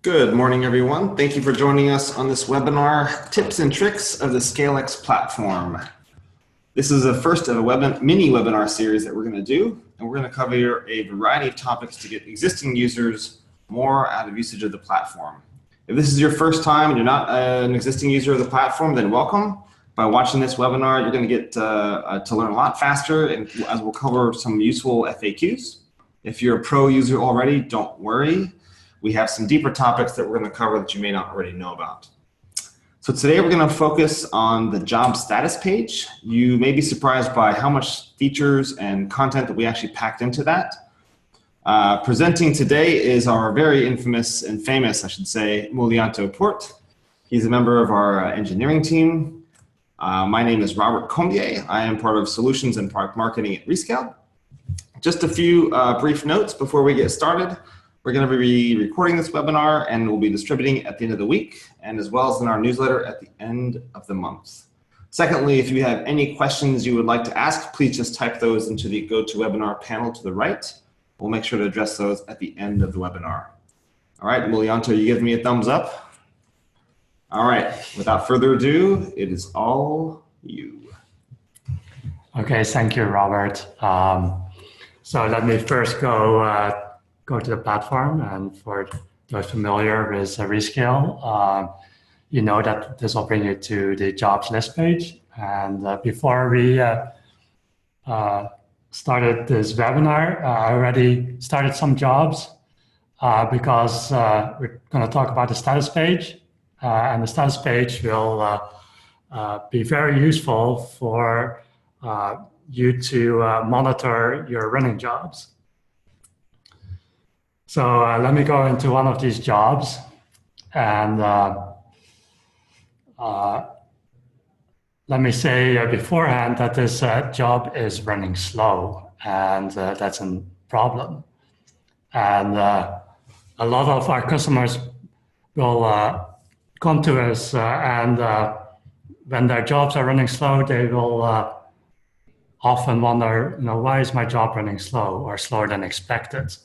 Good morning, everyone. Thank you for joining us on this webinar, Tips and Tricks of the ScaleX platform. This is the first of a mini webinar series that we're going to do, and we're going to cover a variety of topics to get existing users more out of usage of the platform. If this is your first time and you're not an existing user of the platform, then welcome. By watching this webinar, you're going to get to learn a lot faster, and as we'll cover some useful FAQs. If you're a pro user already, don't worry. We have some deeper topics that we're going to cover that you may not already know about. So today we're going to focus on the job status page. You may be surprised by how much features and content that we actually packed into that. Presenting today is our very infamous and famous, I should say, Mulyanto Poort. He's a member of our engineering team. My name is Robert Combier. I am part of Solutions and Product Marketing at Rescale. Just a few brief notes before we get started. We're going to be recording this webinar and we'll be distributing it at the end of the week and as well as in our newsletter at the end of the month. Secondly, if you have any questions you would like to ask, please just type those into the GoToWebinar panel to the right. We'll make sure to address those at the end of the webinar. All right, Mulyanto, you give me a thumbs up? All right, without further ado, it is all you. Okay, thank you, Robert. So let me first go to the platform, and for those familiar with Rescale, you know that this will bring you to the jobs list page. And before we started this webinar, I already started some jobs because we're going to talk about the status page, and the status page will be very useful for you to monitor your running jobs. So let me go into one of these jobs, and let me say beforehand that this job is running slow, and that's a problem. And a lot of our customers will come to us, and when their jobs are running slow, they will often wonder, why is my job running slow or slower than expected?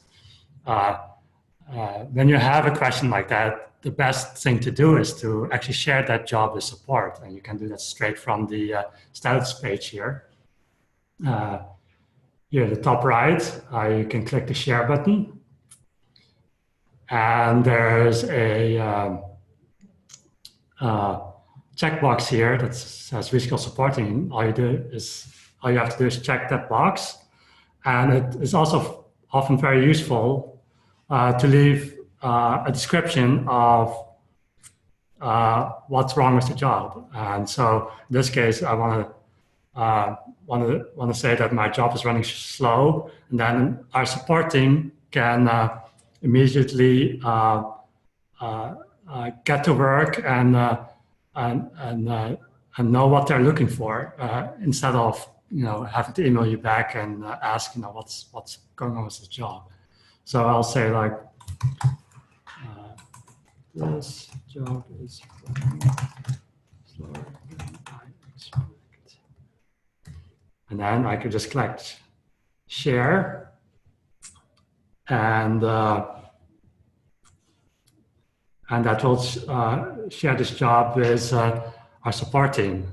When you have a question like that, the best thing to do is to actually share that job with support, and you can do that straight from the status page here. Here at the top right, you can click the share button, and there's a checkbox here that says Rescale supporting. All you have to do is check that box, and it is also often very useful to leave a description of what's wrong with the job. And so in this case, I want to say that my job is running slow, and then our support team can immediately get to work and know what they're looking for instead of having to email you back and ask what's going on with the job. So I'll say like, this job is running slower than I expect. And then I could just click share, and that will share this job with our support team.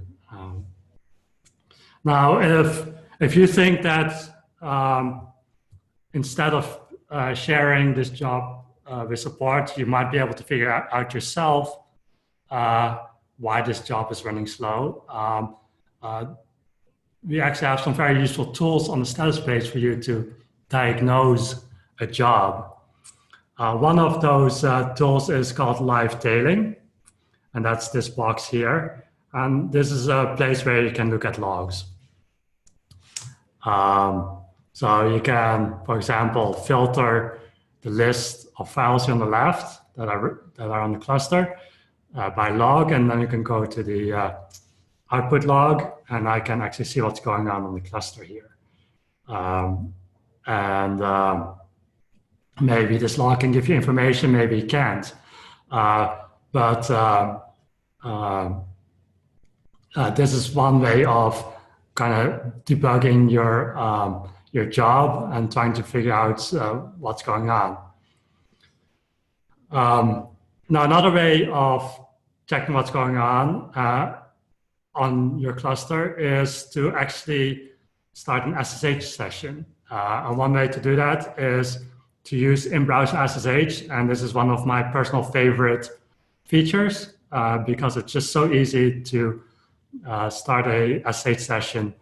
Now, if you think that instead of sharing this job with support, you might be able to figure out yourself why this job is running slow. We actually have some very useful tools on the status page for you to diagnose a job. One of those tools is called live tailing, and that's this box here. And this is a place where you can look at logs. So you can, for example, filter the list of files on the left that are on the cluster by log, and then you can go to the output log, and I can actually see what's going on the cluster here. Maybe this log can give you information, maybe it can't. This is one way of kind of debugging your job and trying to figure out what's going on. Now, another way of checking what's going on your cluster is to actually start an SSH session. And one way to do that is to use in-browser SSH, and this is one of my personal favorite features because it's just so easy to start a SSH session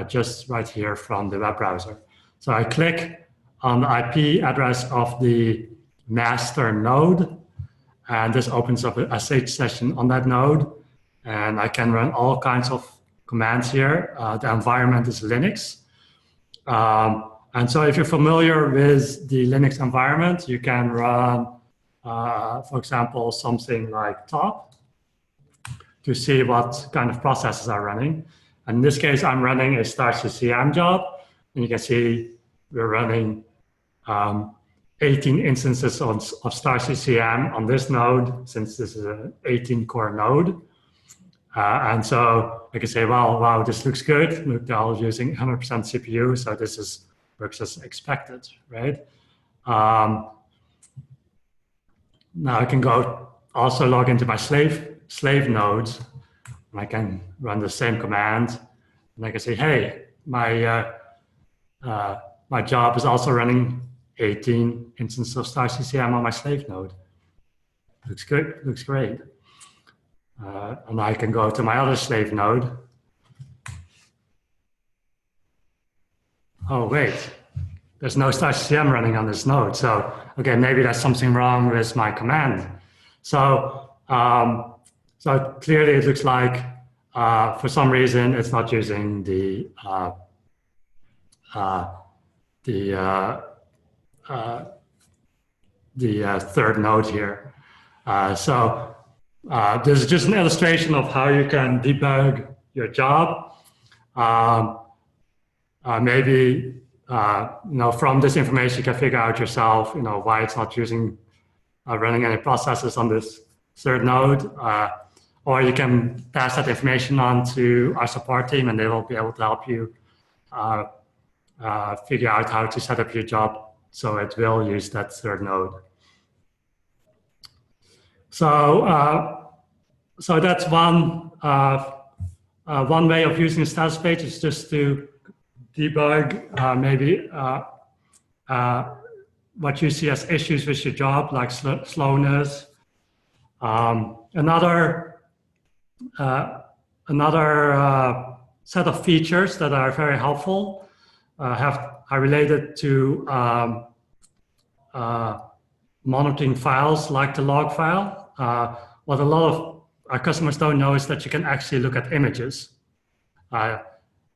just right here from the web browser. So I click on the IP address of the master node, and this opens up a SSH session on that node, and I can run all kinds of commands here. The environment is Linux. And so if you're familiar with the Linux environment, you can run, for example, something like top to see what kind of processes are running. And in this case, I'm running a starCCM job, and you can see we're running 18 instances of starCCM on this node, since this is an 18-core node. And so I can say, well, wow, this looks good. Look, they're all using 100% CPU, so this works as expected, right? Now I can go also log into my slave nodes, and I can run the same command, and I can say, hey, my job is also running 18 instances of starCCM on my slave node. Looks good, looks great. And I can go to my other slave node. Oh, wait, there's no starCCM running on this node. So, okay, maybe there's something wrong with my command. So, so clearly it looks like for some reason it's not using the third node here. This is just an illustration of how you can debug your job. Maybe from this information you can figure out yourself, why it's not using running any processes on this third node, or you can pass that information on to our support team, and they will be able to help you figure out how to set up your job so it will use that third node. So, so that's one way of using a status page, is just to debug maybe what you see as issues with your job, like slowness. Another set of features that are very helpful are related to monitoring files like the log file. What a lot of our customers don't know is that you can actually look at images. As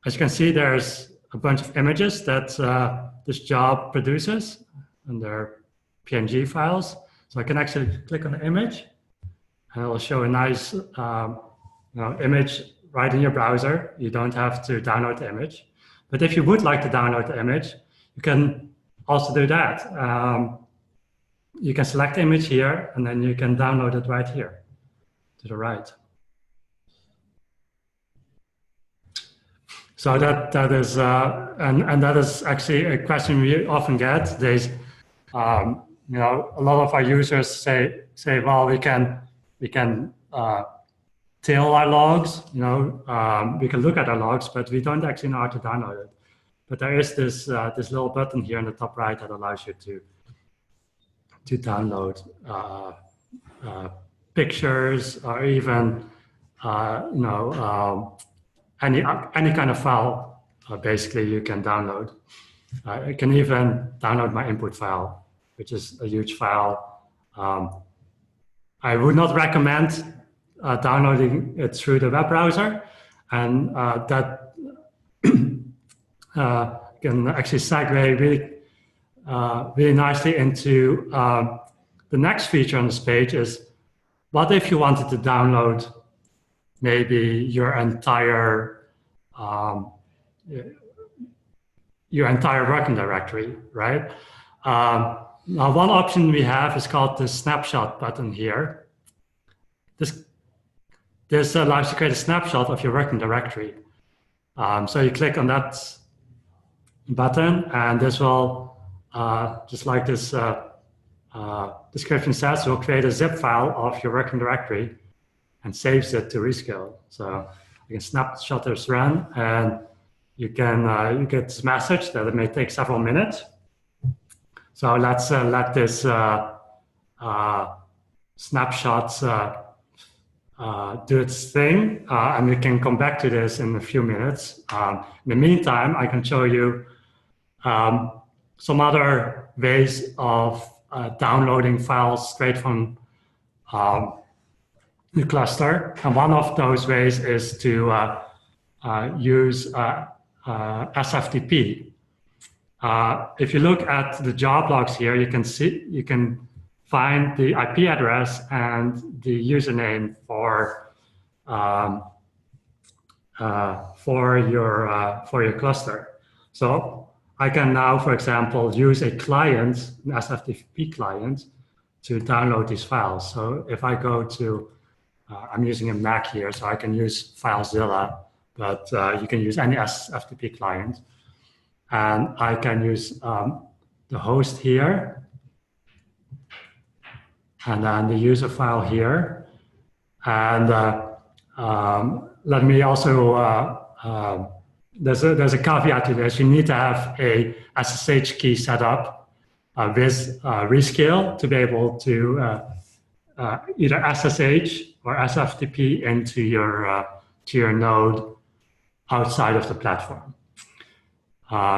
you can see, there's a bunch of images that this job produces, and they're PNG files. So I can actually click on the image, and it'll show a nice image right in your browser. You don't have to download the image. But if you would like to download the image, you can also do that. You can select the image here, and then you can download it right here to the right. So that is and that is actually a question we often get. There's a lot of our users say, well, we can tail our logs, we can look at our logs, but we don't actually know how to download it. But there is this little button here in the top right that allows you to download pictures, or even any kind of file. Basically, you can download. I can even download my input file, which is a huge file. I would not recommend downloading it through the web browser, and that can actually segue really nicely into the next feature on this page. Is what if you wanted to download maybe your entire working directory, right? Now, one option we have is called the snapshot button here. This allows you to create a snapshot of your working directory. So you click on that button, and this will, just like this description says, will create a zip file of your working directory and saves it to Rescale. So you can snapshot this run, and you can you get this message that it may take several minutes. So let's let this snapshot do its thing, and we can come back to this in a few minutes. In the meantime, I can show you some other ways of downloading files straight from the cluster. And one of those ways is to use SFTP. If you look at the job logs here, you can find the IP address and the username for your cluster. So I can now, for example, use a client, an SFTP client, to download these files. So if I go to, I'm using a Mac here, so I can use FileZilla, but you can use any SFTP client. And I can use the host here, and then the user file here. And let me also, there's a caveat to this. You need to have a SSH key set up with Rescale to be able to either SSH or SFTP into your node outside of the platform.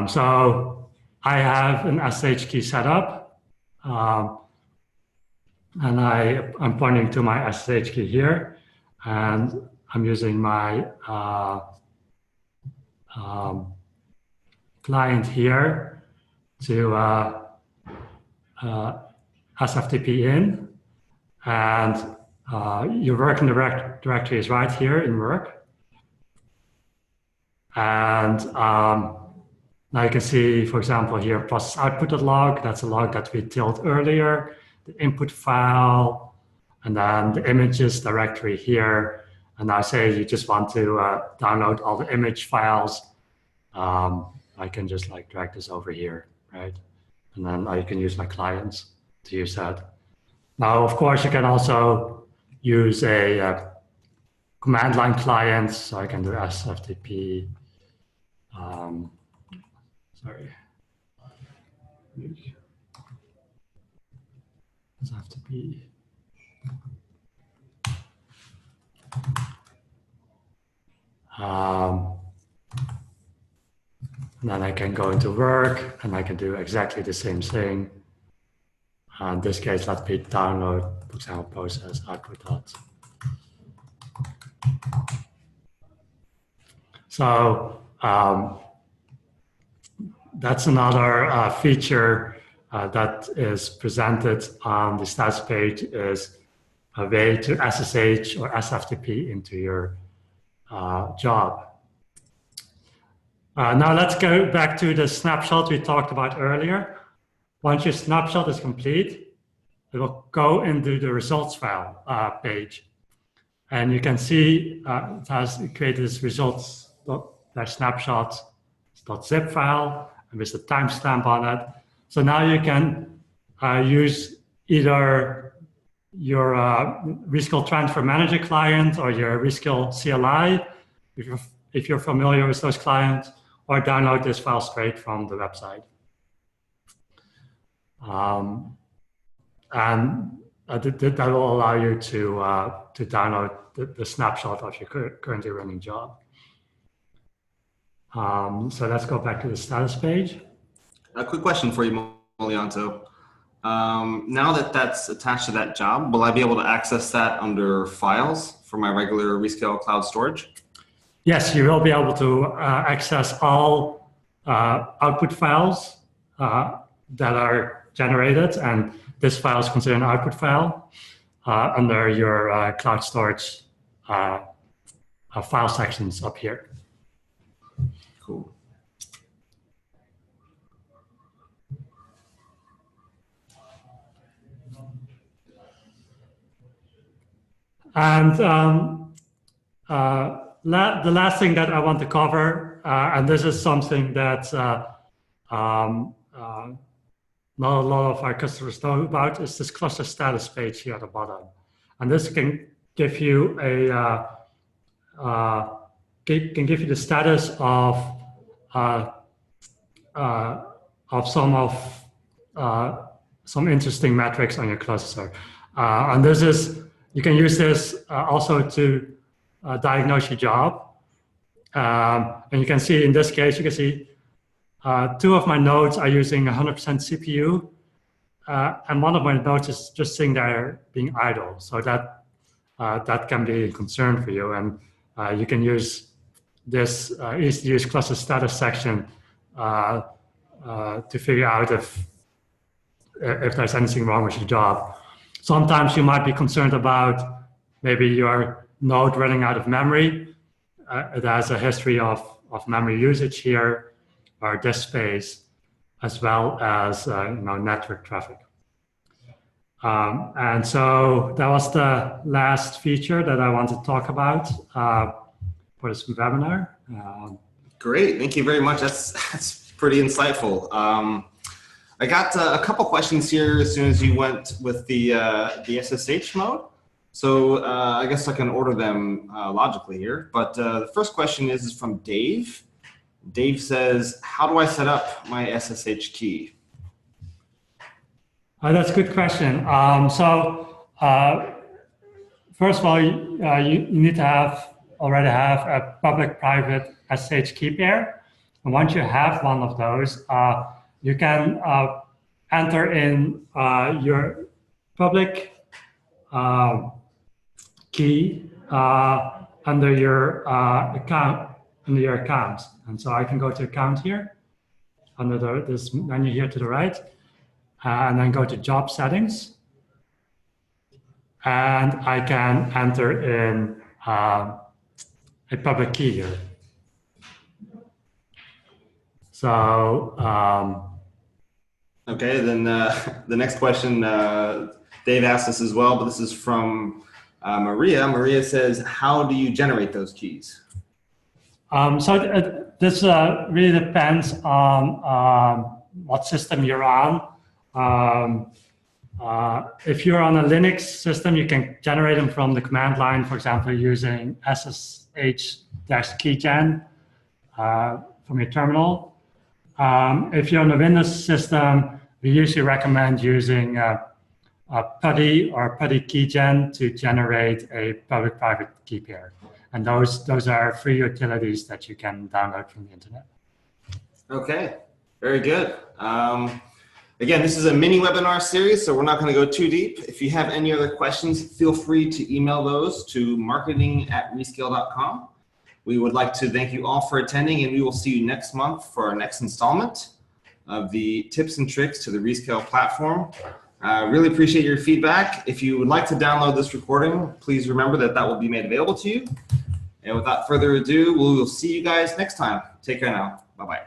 So I have an SSH key set up, and I'm pointing to my SSH key here, and I'm using my client here to SFTP in, and your working directory is right here in work. And now you can see, for example, here, process output log. That's a log that we tilled earlier. The input file, and then the images directory here. And now say you just want to download all the image files. I can just like drag this over here, right? And then I can use my clients to use that. Now, of course, you can also use a command line client. So I can do SFTP. Sorry. SFTP. And then I can go into work, and I can do exactly the same thing. In this case, let me download, for example, process output dot. So that's another feature that is presented on the status page, is a way to SSH or SFTP into your job. Now let's go back to the snapshot we talked about earlier. Once your snapshot is complete, it will go into the results file page. And you can see it has created this results.snapshot.zip file and with the timestamp on it. So now you can use either your Rescale Transfer Manager client or your Rescale CLI, if you're familiar with those clients, or download this file straight from the website. And that will allow you to download the snapshot of your currently running job. So let's go back to the status page. A quick question for you, Mulyanto. Now that that's attached to that job, will I be able to access that under files for my regular Rescale cloud storage? Yes, you will be able to access all output files that are generated, and this file is considered an output file under your cloud storage file sections up here. Cool. And the last thing that I want to cover, and this is something that not a lot of our customers know about is this cluster status page here at the bottom. And this can give you the status of some interesting metrics on your cluster. And this is, you can use this also to diagnose your job. And you can see in this case, you can see 2 of my nodes are using 100% CPU, and one of my nodes is just sitting there being idle. So that can be a concern for you, and you can use this easy to use cluster status section to figure out if there's anything wrong with your job. Sometimes you might be concerned about maybe your node running out of memory. It has a history of memory usage here, or disk space, as well as network traffic. And so that was the last feature that I want to talk about for this webinar. Great, thank you very much. That's pretty insightful. I got a couple questions here as soon as you went with the SSH mode. So I guess I can order them logically here. But the first question is from Dave. Dave says, how do I set up my SSH key? That's a good question. First of all, you need to already have a public-private SSH key pair. And once you have one of those, you can enter in your public key under your account. And so I can go to account here under this menu here to the right, and then go to job settings, and I can enter in a public key here. So okay, then the next question, Dave asked this as well, but this is from Maria. Maria says, how do you generate those keys? This really depends on what system you're on. If you're on a Linux system, you can generate them from the command line, for example, using ssh-keygen from your terminal. If you're on a Windows system, we usually recommend using PuTTY or PuTTY keygen to generate a public-private key pair. And those are free utilities that you can download from the internet. Okay, very good. Again, this is a mini webinar series, so we're not going to go too deep. If you have any other questions, feel free to email those to marketing@rescale.com. We would like to thank you all for attending, and we will see you next month for our next installment of the tips and tricks to the Rescale platform. Really appreciate your feedback. If you would like to download this recording, please remember that will be made available to you. And without further ado, we will see you guys next time. Take care now. Bye-bye.